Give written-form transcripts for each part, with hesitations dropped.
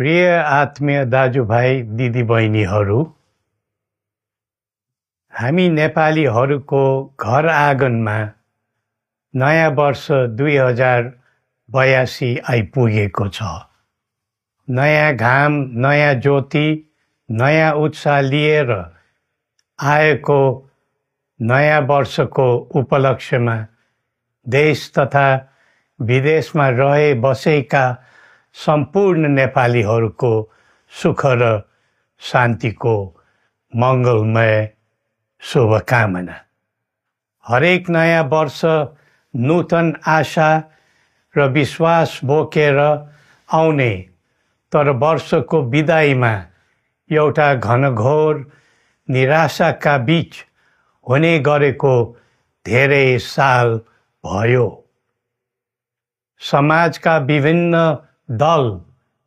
प्रिय आत्मीय दाजुभाइ दिदीबहिनीहरू, हामी नेपालीहरूको घर आँगनमा नयाँ वर्ष 2082 आइपुगेको छ। नयाँ घाम, नयाँ ज्योति, नयाँ उत्साह लिएर आएको नयाँ वर्षको उपलक्ष्यमा देश तथा विदेशमा रहे बसेका सम्पूर्ण नेपालीहरूको सुख र शान्तिको मङ्गलमय शुभकामना। हरेक नयाँ वर्ष नूतन आशा र विश्वास बोकेर आउने, तर वर्षको बिदाईमा एउटा घनघोर निराशाका बीच हुने गरेको धेरै साल भयो। समाजका विभिन्न दल,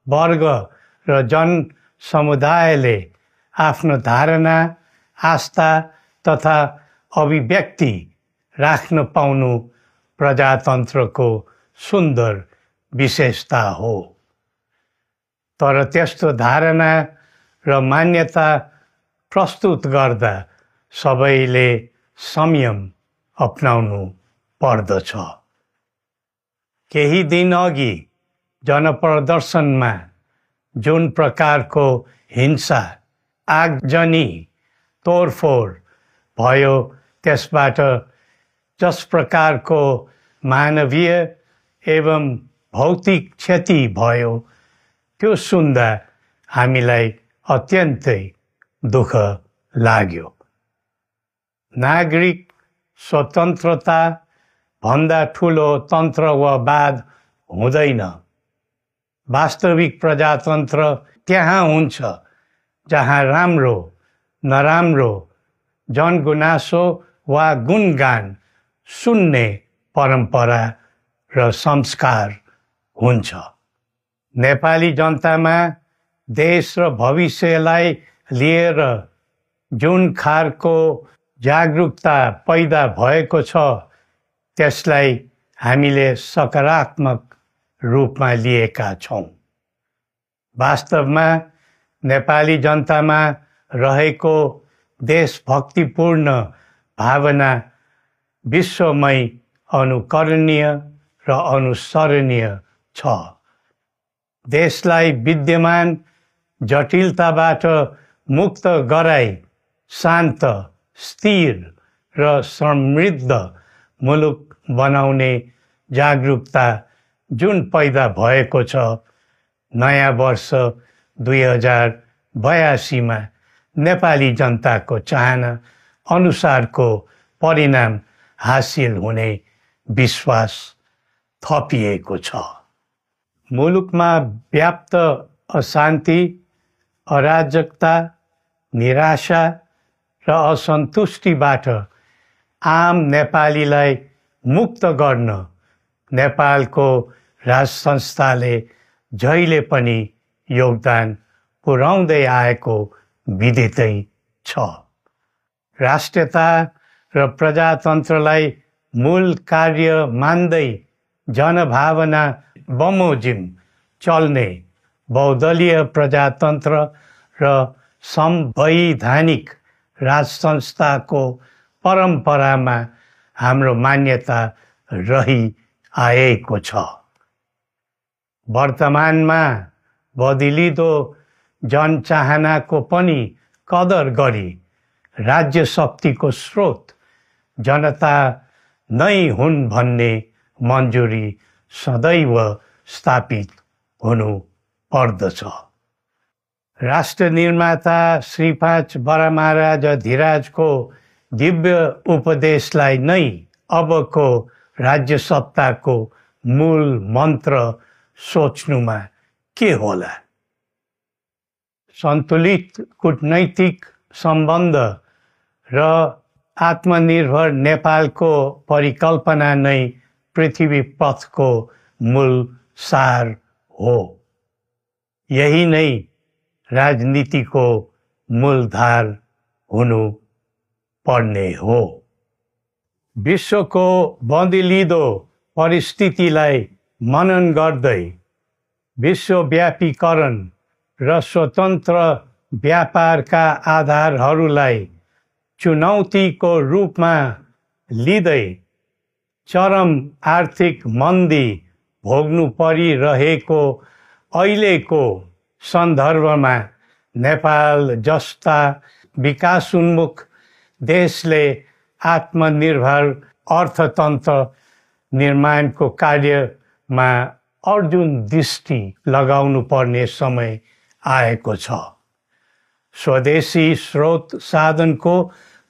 वर्ग र जन समुदायले आफ्नो धारणा, आस्था तथा अभिव्यक्ति राख्न पाउनु प्रजातन्त्रको सुन्दर विशेषता हो। तर त्यस्तो धारणा र मान्यता प्रस्तुत गर्दा सबैले संयम अपनाउनु पर्दछ। केही दिन अघि जनप्रदर्शनमा जुन प्रकारको हिंसा, आगजनी, तोडफोड भयो, त्यसबाट जस प्रकारको मानवीय एवं भौतिक क्षति भयो, त्यो सुन्दा हामीलाई अत्यन्तै दुःख लाग्यो। नागरिक स्वतन्त्रता भन्दा ठुलो तन्त्र वा वाद हुँदैन। वास्तविक प्रजातन्त्र त्यहाँ हुन्छ जहाँ राम्रो, नराम्रो, जनगुनासो वा गुणगान सुन्ने परम्परा र संस्कार हुन्छ। नेपाली जनतामा देश र भविष्यलाई लिएर जुन खालको जागरुकता पैदा भएको छ, त्यसलाई हामीले सकारात्मक रूपमा लिएका छौँ। वास्तवमा नेपाली जनतामा रहेको देशभक्तिपूर्ण भावना विश्वमै अनुकरणीय र अनुसरणीय छ। देशलाई विद्यमान जटिलताबाट मुक्त गराई शान्त, स्थिर र समृद्ध मुलुक बनाउने जागरुकता जुन पैदा भएको छ, नयाँ वर्ष 2082 मा नेपाली जनताको चाहना अनुसारको परिणाम हासिल हुने विश्वास थपिएको छ। मुलुकमा व्याप्त अशान्ति, अराजकता, निराशा र असन्तुष्टिबाट आम नेपालीलाई मुक्त गर्न नेपालको राज संस्थाले जहिले पनि योगदान पुर्याउँदै आएको विदितै छ। राष्ट्रियता र प्रजातन्त्रलाई मूल कार्य मान्दै जनभावना बमोजिम चल्ने बहुदलीय प्रजातन्त्र र संवैधानिक राज संस्थाको परम्परामा हाम्रो मान्यता रही आएको छ। वर्तमानमा बदलिँदो जनचाहनाको पनि कदर गरी राज्य शक्तिको स्रोत जनता नै हुन् भन्ने मन्जुरी सदैव स्थापित हुनु पर्दछ। राष्ट्र निर्माता श्री 5 बरामहाराज धीराजको दिव्य उपदेशलाई नै अबको राज्य सत्ताको मूल मन्त्र सोच्नुमा के होला? सन्तुलित कूटनैतिक सम्बन्ध र आत्मनिर्भर नेपालको परिकल्पना नै पृथ्वी पथको मूल सार हो। यही नै राजनीतिको मूलधार हुनु पर्ने हो। विश्वको बदलिँदो परिस्थितिलाई मनन गर्दै विश्वव्यापीकरण र स्वतन्त्र व्यापारका आधारहरूलाई चुनौतीको रूपमा लिँदै चरम आर्थिक मन्दी भोग्नु परिरहेको अहिलेको सन्दर्भमा नेपाल जस्ता विकासोन्मुख देशले आत्मनिर्भर अर्थतन्त्र निर्माणको कार्यमा अर्जुन दृष्टि लगाउनु पर्ने समय आएको छ। स्वदेशी स्रोत साधनको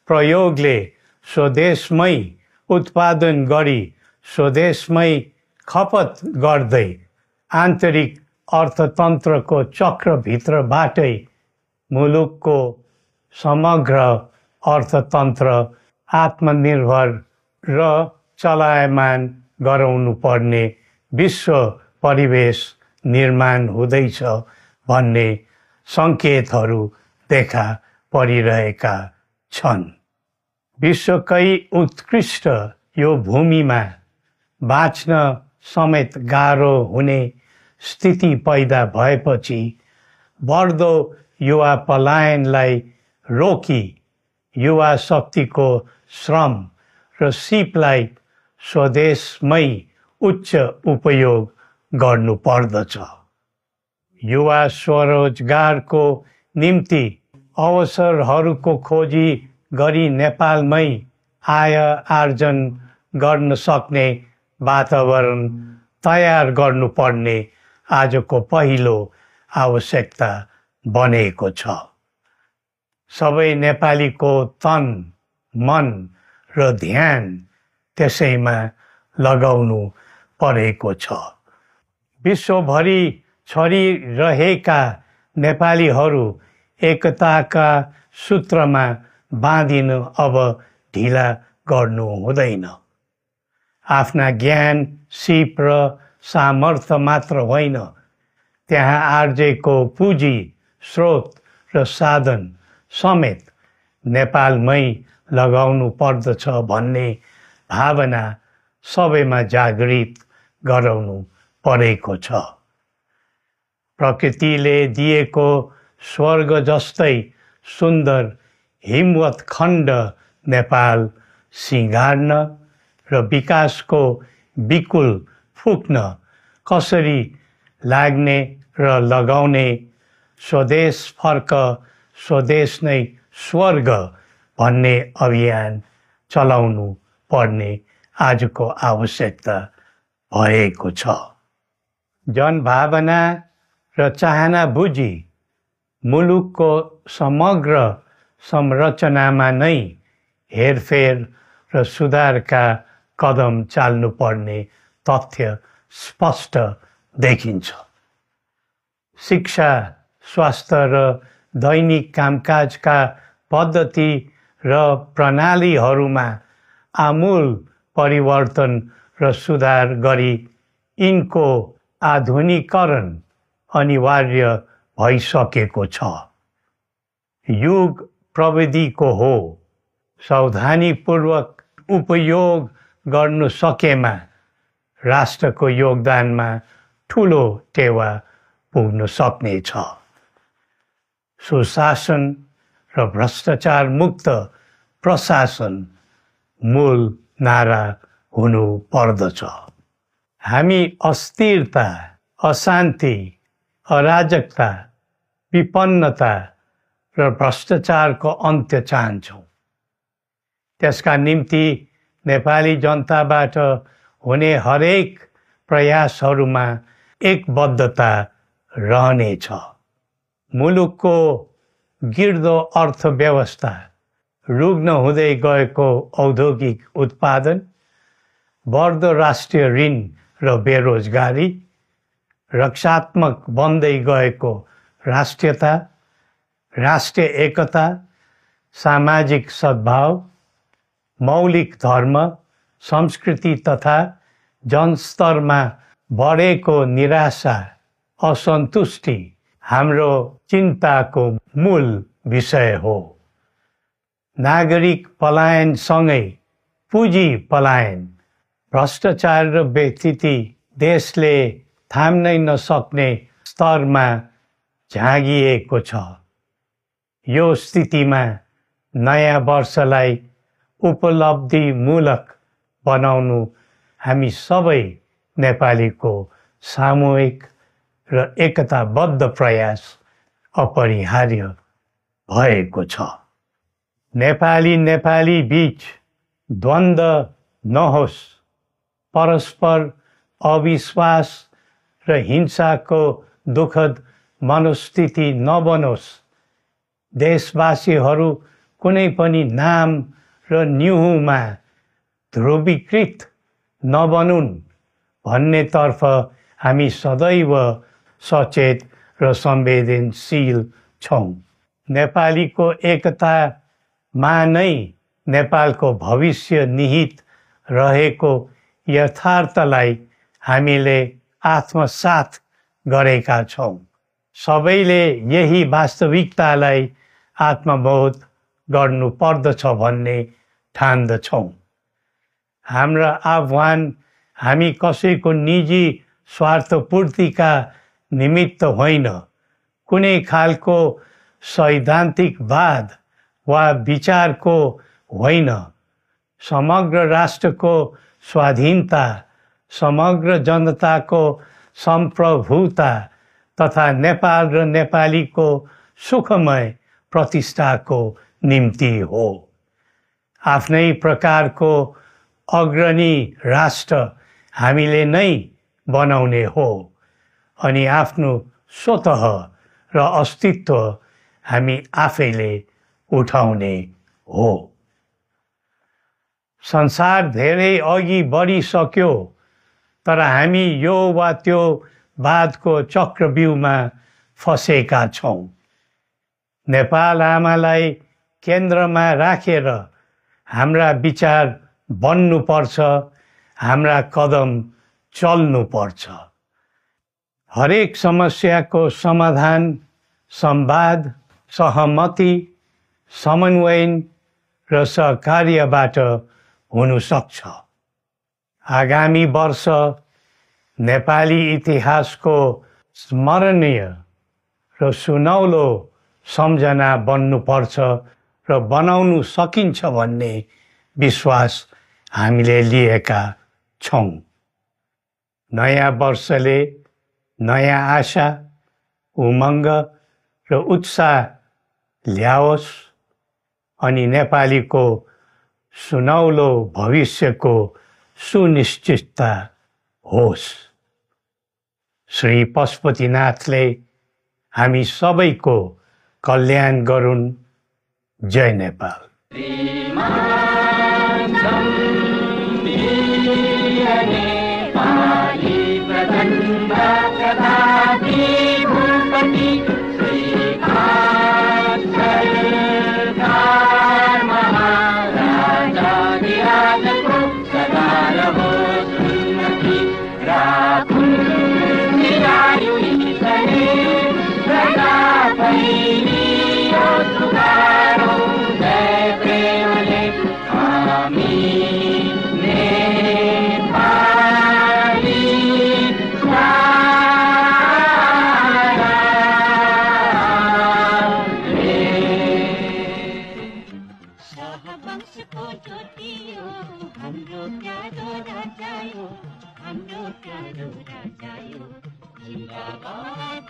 प्रयोगले स्वदेशमै उत्पादन गरी स्वदेशमै खपत गर्दै आन्तरिक अर्थतन्त्रको चक्रभित्रबाटै मुलुकको समग्र अर्थतन्त्र आत्मनिर्भर र चलायमान गराउनु पर्ने विश्व परिवेश निर्माण हुँदैछ भन्ने सङ्केतहरू देखा परिरहेका छन्। विश्वकै उत्कृष्ट यो भूमिमा बाँच्न समेत गाह्रो हुने स्थिति पैदा भएपछि बढ्दो युवा पलायनलाई रोकी युवा शक्तिको श्रम र सिपलाई स्वदेशमै उच्च उपयोग गर्नु पर्दछ। युवा स्वरोजगारको निम्ति अवसरहरूको खोजी गरी नेपालमै आय आर्जन गर्न सक्ने वातावरण तयार गर्नुपर्ने आजको पहिलो आवश्यकता बनेको छ। सबै नेपालीको तन, मन र ध्यान त्यसैमा लगाउनु परेको छ। विश्वभरि छरिरहेका नेपालीहरू एकताका सूत्रमा बाँधिन अब ढिला गर्नु हुँदैन। आफ्ना ज्ञान, सिप र सामर्थ्य मात्र होइन, त्यहाँ आर्जेको पुँजी, स्रोत र साधन समेत नेपालमै लगाउनु पर्दछ भन्ने भावना सबैमा जागृत गराउनु परेको छ। प्रकृतिले दिएको स्वर्ग जस्तै सुन्दर हिमवत् खण्ड नेपाल सिँगार्न र विकासको बिकुल फुक्न कसरी लाग्ने र लगाउने स्वदेश फर्क स्वदेश नै स्वर्ग भन्ने अभियान चलाउनु पर्ने आजको आवश्यकता भएको छ। जनभावना र चाहना बुझी मुलुकको समग्र संरचनामा नै हेरफेर र सुधारका कदम चाल्नुपर्ने तथ्य स्पष्ट देखिन्छ। शिक्षा, स्वास्थ्य र दैनिक कामकाजका पद्धति र प्रणालीहरूमा आमूल परिवर्तन र सुधार गरी यिनको आधुनिकीकरण अनिवार्य भइसकेको छ। युग प्रविधिको हो, सावधानीपूर्वक उपयोग गर्नु सकेमा राष्ट्रको योगदानमा ठुलो टेवा पुग्न सक्नेछ। सुशासन र भ्रष्टाचार मुक्त प्रशासन मूल नारा हुनु पर्दछ। हामी अस्थिरता, अशान्ति, अराजकता, विपन्नता र भ्रष्टाचारको अन्त्य चाहन्छौँ। त्यसका निम्ति नेपाली जनताबाट हुने हरेक प्रयासहरूमा एकबद्धता रहनेछ। मुलुकको गिर्दो अर्थव्यवस्था, रुग्न हुँदै गएको औद्योगिक उत्पादन, बढ्दो राष्ट्रिय ऋण र बेरोजगारी, रक्षात्मक बन्दै गएको राष्ट्रियता, राष्ट्रिय एकता, सामाजिक सद्भाव, मौलिक धर्म, संस्कृति तथा जनस्तरमा बढेको निराशा, असन्तुष्टि हाम्रो चिन्ताको मूल विषय हो। नागरिक पलायनसँगै पुँजी पलायन, भ्रष्टाचार र व्यथिति देशले थाम्नै नसक्ने स्तरमा झाँगिएको छ। यो स्थितिमा नयाँ वर्षलाई उपलब्धिमूलक बनाउनु हामी सबै नेपालीको सामूहिक र एकताबद्ध प्रयास अपरिहार्य भएको छ। नेपाली बीच द्वन्द्व नहोस्, परस्पर अविश्वास र हिंसाको दुःखद मनोस्थिति नबनोस्, देशवासीहरू कुनै पनि नाम र न्युहुमा ध्रुवीकृत नबनुन् भन्नेतर्फ हामी सदैव सचेत र संवेदनशील छौँ। नेपालीको एकतामा नै नेपालको भविष्य निहित रहेको यथार्थलाई हामीले आत्मसात गरेका छौँ। सबैले यही वास्तविकतालाई आत्मबोध गर्नुपर्दछ भन्ने ठान्दछौँ। हाम्रा आह्वान हामी कसैको निजी स्वार्थपूर्तिका निमित्त होइन, कुनै खालको सैद्धान्तिकवाद वा विचारको होइन, समग्र राष्ट्रको स्वाधीनता, समग्र जनताको सम्प्रभुता तथा नेपाल र नेपालीको सुखमय प्रतिष्ठाको निम्ति हो। आफ्नै प्रकारको अग्रणी राष्ट्र हामीले नै बनाउने हो अनि आफ्नो स्वतः र अस्तित्व हामी आफैले उठाउने हो। संसार धेरै अघि बढिसक्यो, तर हामी यो वा त्यो वादको चक्रव्यूहमा फँसेका छौँ। नेपाल आमालाई केन्द्रमा राखेर हाम्रा विचार बन्नुपर्छ, हाम्रा कदम चल्नुपर्छ। हरेक समस्याको समाधान संवाद, सहमति, समन्वयन र सहकार्यबाट हुन सक्छ। आगामी वर्ष नेपाली इतिहासको स्मरणीय र सुनौलो सम्झना बन्नुपर्छ र बनाउनु सकिन्छ भन्ने विश्वास हामीले लिएका छौँ। नयाँ वर्षले नयाँ आशा, उमङ्ग र उत्साह ल्याओस् अनि नेपालीको सुनौलो भविष्यको सुनिश्चितता होस्। श्री पशुपतिनाथले हामी सबैको कल्याण गरून्। जय नेपाल। जिंदाबाद